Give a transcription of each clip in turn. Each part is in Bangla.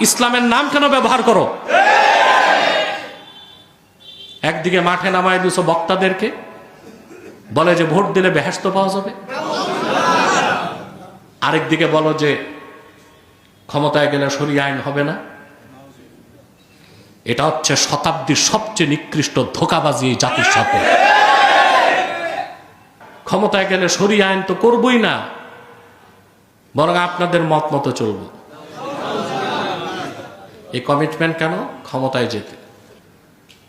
ইসলামের নাম কেন ব্যবহার করো? একদিকে মাঠে নামায় দিছো বক্তাদেরকে, বলে যে ভোট দিলে বেহেশত পাওয়া যাবে, আরেকদিকে বলো যে ক্ষমতায় গেলে শরিয়া আইন হবে না। এটা হচ্ছে শতাব্দীর সবচেয়ে নিকৃষ্ট ধোঁকাবাজি এই জাতির সাথে। ক্ষমতায় গেলে শরিয়া আইন তো করবই না, বরং আপনাদের মত মতো চলব। এই কমিটমেন্ট কেন? ক্ষমতায় যেতে।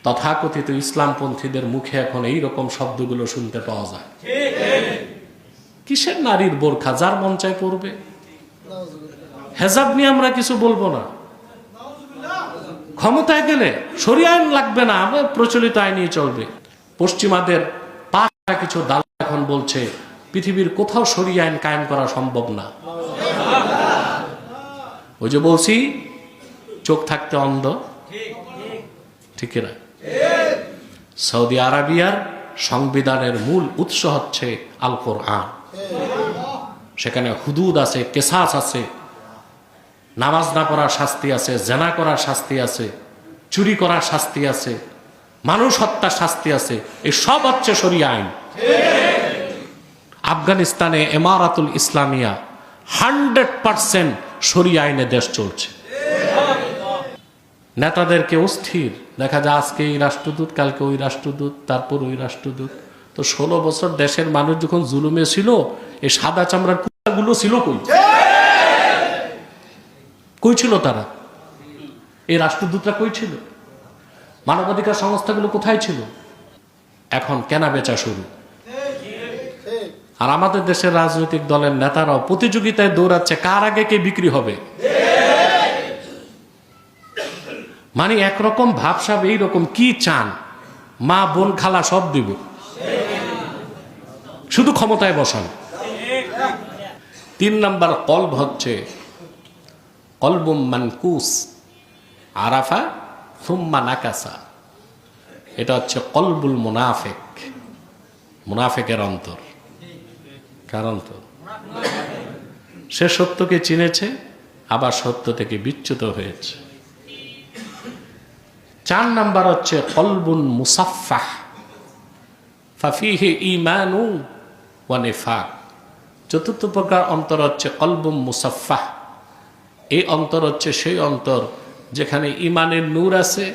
তথাকথিত ইসলামপন্থীদের মুখে এখন এইরকম শব্দগুলো শুনতে পাওয়া যায়। কিসের নারীর বোরখা? যার মন চায় পড়বে। হেজাব নিয়ে আমরা কিছু বলবো না। ক্ষমতায় গেলে শরিয়া আইন লাগবে না, আমরা প্রচলিত আইনই চলবে। পশ্চিমাদের পাঁচটা কিছু দালাল এখন বলছে পৃথিবীর কোথাও শরিয়া আইন কায়েম করা সম্ভব না। ওই যে বলছি চোখ থাকতে অন্ধ, ঠিক না? সৌদি আরবিয়ার সংবিধানের মূল উৎস হচ্ছে আল কোরআন। সেখানে হুদুদ আছে, কেসাস আছে, নামাজ না পড়ার শাস্তি আছে, জেনা করার শাস্তি আছে, চুরি করার শাস্তি আছে, মানুষ হত্যার শাস্তি আছে। এই সব হচ্ছে শরিয়া আইন। আফগানিস্তানে ইমারাতুল ইসলামিয়া 100% শরিয়া আইনে দেশ চলছে। নেতাদেরকে অস্থির দেখা যায়, আজকে এই রাষ্ট্রদূত, কালকে ওই রাষ্ট্রদূত, তারপর ওই রাষ্ট্রদূত। তো 16 বছর দেশের মানুষ যখন জুলুমে ছিল, এই সাদা চামড়ার কুত্তাগুলো ছিল কই? কই ছিল তারা? এই রাষ্ট্রদূতরা কই ছিল? মানবাধিকার সংস্থাগুলো কোথায় ছিল? এখন কেনা বেচা শুরু। আর আমাদের দেশের রাজনৈতিক দলের নেতারাও প্রতিযোগিতায় দৌড়াচ্ছে কার আগে কে বিক্রি হবে। মানে একরকম ভাবসাব, এইরকম কি চান? মা বোন খালা সব দিব, শুধু ক্ষমতায় বসান। 3 নাম্বার কলব হচ্ছে কলবুম মানকুস আরাফা সুম্মা নাকাসা। এটা হচ্ছে কলবুল মুনাফিক, মুনাফিকের অন্তর। কার অন্তর? সে সত্যকে চিনেছে, আবার সত্য থেকে বিচ্যুত হয়েছে। 4 নাম্বার হচ্ছে কলবুন মুসাফফাহ ফাফিহি ঈমানু ওয়া নিফাক। চতুর্থ প্রকার অন্তর হচ্ছে কলবুম মুসাফফাহ। এই অন্তর হচ্ছে সেই অন্তর যেখানে ঈমানের নূর আছে,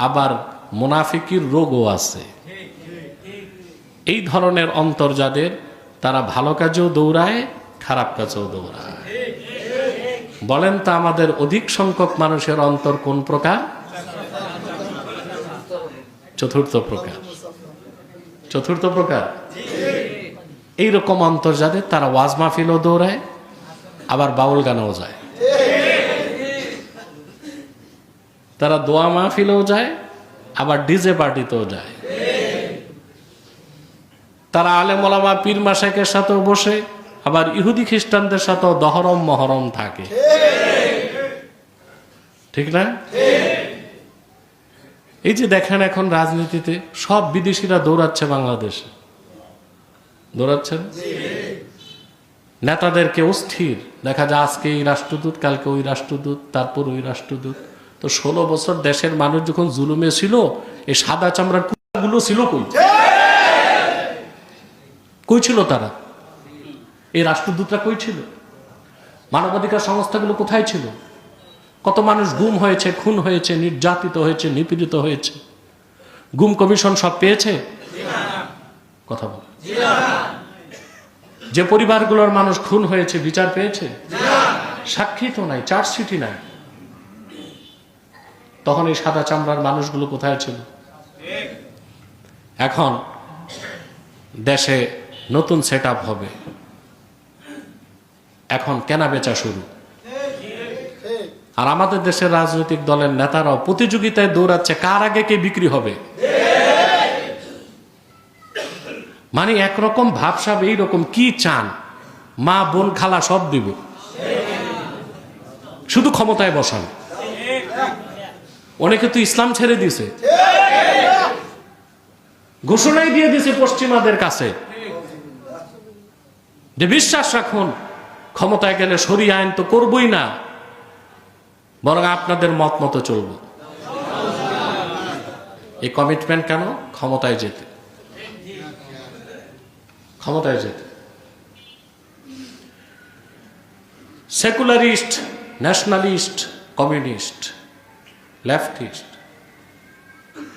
আবার মুনাফিকির রোগও আছে। এই ধরনের অন্তর যাদের, তারা ভালো কাজেও দৌড়ায়, খারাপ কাজেও দৌড়ায়। বলেন তো আমাদের অধিক সংখ্যক মানুষের অন্তর কোন প্রকার? চতুর্থ প্রকার। চতুর্থ প্রকার। এইরকম অন্তর যাদের, তারা ওয়াজ মাহফিলও দৌড়ায়, আবার বাউল গানেও যায়, তারা দোয়া মাহফিলেও যায়, আবার ডিজে পার্টিতেও যায়। তারা আলেম ওলামা পীর মাশায়েখের সাথেও বসে, আবার ইহুদি খ্রিস্টানদের সাথেও দহরম মহরম থাকে, ঠিক না? এই যে দেখেন এখন রাজনীতিতে সব বিদেশিরা দৌড়াচ্ছে বাংলাদেশে, দৌড়াচ্ছেন। নেতাদেরকে অস্থির দেখা যায়, আজকে এই রাষ্ট্রদূত, কালকে ওই রাষ্ট্রদূত, তারপর ওই রাষ্ট্রদূত। তো 16 বছর দেশের মানুষ যখন জুলুমে ছিল, এই সাদা চামড়ার কুত্তাগুলো ছিল কই? কই ছিল তারা? এই রাষ্ট্রদূতরা কই ছিল? মানবাধিকার সংস্থাগুলো কোথায় ছিল? কত মানুষ গুম হয়েছে, খুন হয়েছে, নির্যাতিত হয়েছে, নিপীড়িত হয়েছে। গুম কমিশন সব পেয়েছে? কথা বল। যে পরিবারগুলোর মানুষ খুন হয়েছে বিচার পেয়েছে? সাক্ষী তো নাই, চার্জশিটই নাই। তখন এই সাদা চামড়ার মানুষগুলো কোথায় ছিল? এখন দেশে নতুন সেটআপ হবে, এখন কেনা বেচা শুরু। আর আমাদের দেশের রাজনৈতিক দলের নেতারাও প্রতিযোগিতায় দৌড়াচ্ছে কার আগে কে বিক্রি হবে। মানে একরকম ভাবসাব, এইরকম কি চান? মা বোন খালা সব দিব, শুধু ক্ষমতায় বসান। অনেকে তো ইসলাম ছেড়ে দিছে, ঘোষণাই দিয়ে দিছে পশ্চিমাদের কাছে যে বিশ্বাস রাখুন, ক্ষমতায় গেলে শরিয়া আইন তো করবই না, বরং আপনাদের মত মতো চলব। এই কমিটমেন্ট কেন? ক্ষমতায় যেতে, ক্ষমতায় যেতে। সেকুলারিস্ট, ন্যাশনালিস্ট, কমিউনিস্ট, লেফটিস্ট,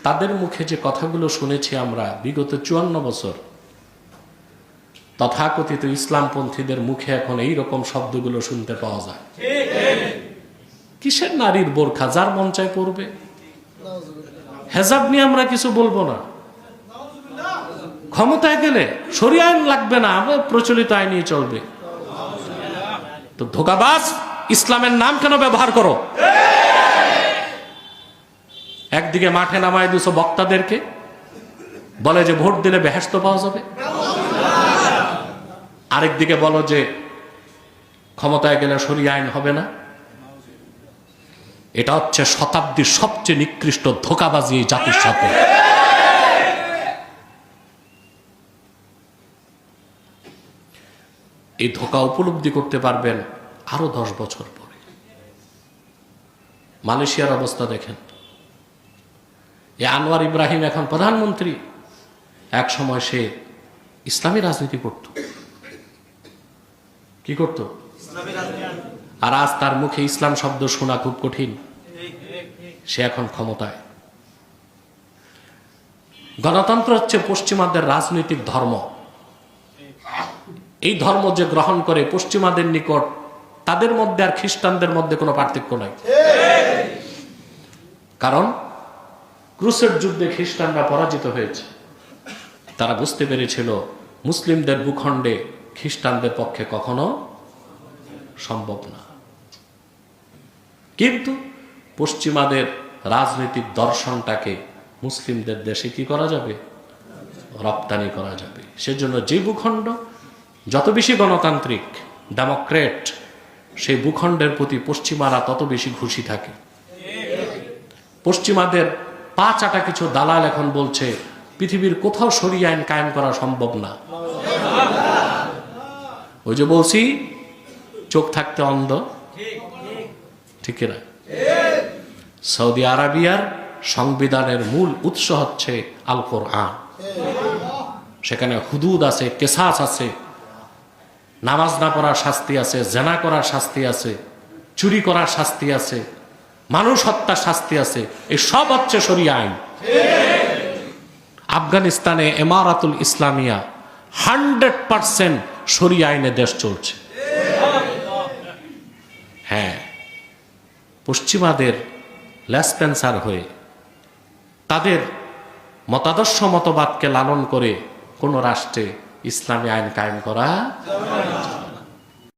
তাদের মুখে যে কথাগুলো শুনেছি আমরা বিগত 54 বছর, তথাকথিত ইসলামপন্থীদের মুখে এখন এই রকম শব্দগুলো শুনতে পাওয়া যায়। কিসের নারীর বোরখা? যার মন চায় পড়বে। হেজাব নিয়ে আমরা কিছু বলবো না। ক্ষমতায় গেলে শরিয়া আইন লাগবে না, আবার প্রচলিত আইনই চলবে। তো ধোঁকাবাজ, ইসলামের নাম কেন ব্যবহার করো? একদিকে মাঠে নামায় দিছো বক্তাদেরকে, বলে যে ভোট দিলে বেহেশত পাওয়া যাবে। আরেকদিকে বলো যে ক্ষমতায় গেলে শরিয়া আইন হবে না। এটা হচ্ছে শতাব্দীর সবচেয়ে নিকৃষ্ট ধোঁকাবাজি এই জাতির সাথে। এই ধোঁকা উপলব্ধি করতে পারবেন আরো 10 বছর পরে। মালয়েশিয়ার অবস্থা দেখেন। এই আনোয়ার ইব্রাহিম এখন প্রধানমন্ত্রী, এক সময় সে ইসলামী রাজনীতি করত। কি করত? আর আজ তার মুখে ইসলাম শব্দ শোনা খুব কঠিন। সে এখন ক্ষমতায়। গণতন্ত্র হচ্ছে পশ্চিমাদের রাজনৈতিক ধর্ম। এই ধর্ম যে গ্রহণ করে পশ্চিমাদের নিকট, তাদের মধ্যে আর খ্রিস্টানদের মধ্যে কোনো পার্থক্য নাই। কারণ ক্রুসেড যুদ্ধে খ্রিস্টানরা পরাজিত হয়েছে। তারা বুঝতে পেরেছিল মুসলিমদের ভূখণ্ডে খ্রিস্টানদের পক্ষে কখনো সম্ভব না। কিন্তু পশ্চিমাদের রাজনৈতিক দর্শনটাকে মুসলিমদের দেশে কি করা যাবে? রপ্তানি করা যাবে। সেজন্য যে ভূখণ্ড যত বেশি গণতান্ত্রিক, ডেমোক্রেট, সেই ভূখণ্ডের প্রতি পশ্চিমারা তত বেশি খুশি থাকে। পশ্চিমাদের পা চাটা কিছু দালাল এখন বলছে পৃথিবীর কোথাও শরিয়া আইন কায়েম করা সম্ভব না। ওই যে বলছি, চোখ থাকতে অন্ধ, ঠিক না? সৌদি আরবিয়ার সংবিধানের মূল উৎস হচ্ছে আল কোরআন। সেখানে হুদুদ আছে, কেসাস আছে, নামাজ না পড়ার শাস্তি আছে, জেনা করার শাস্তি আছে, চুরি করার শাস্তি আছে, মানুষ হত্যার শাস্তি আছে। এই সব হচ্ছে শরিয়া আইন। আফগানিস্তানে ইমারাতুল ইসলামিয়া 100% শরিয়া আইনে দেশ চলছে। হ্যাঁ, পশ্চিমাদের লেসপেন্সার হয়ে তাদের মতাদর্শ মতবাদকে লালন করে কোন রাষ্ট্রে ইসলামী আইন কায়েম করা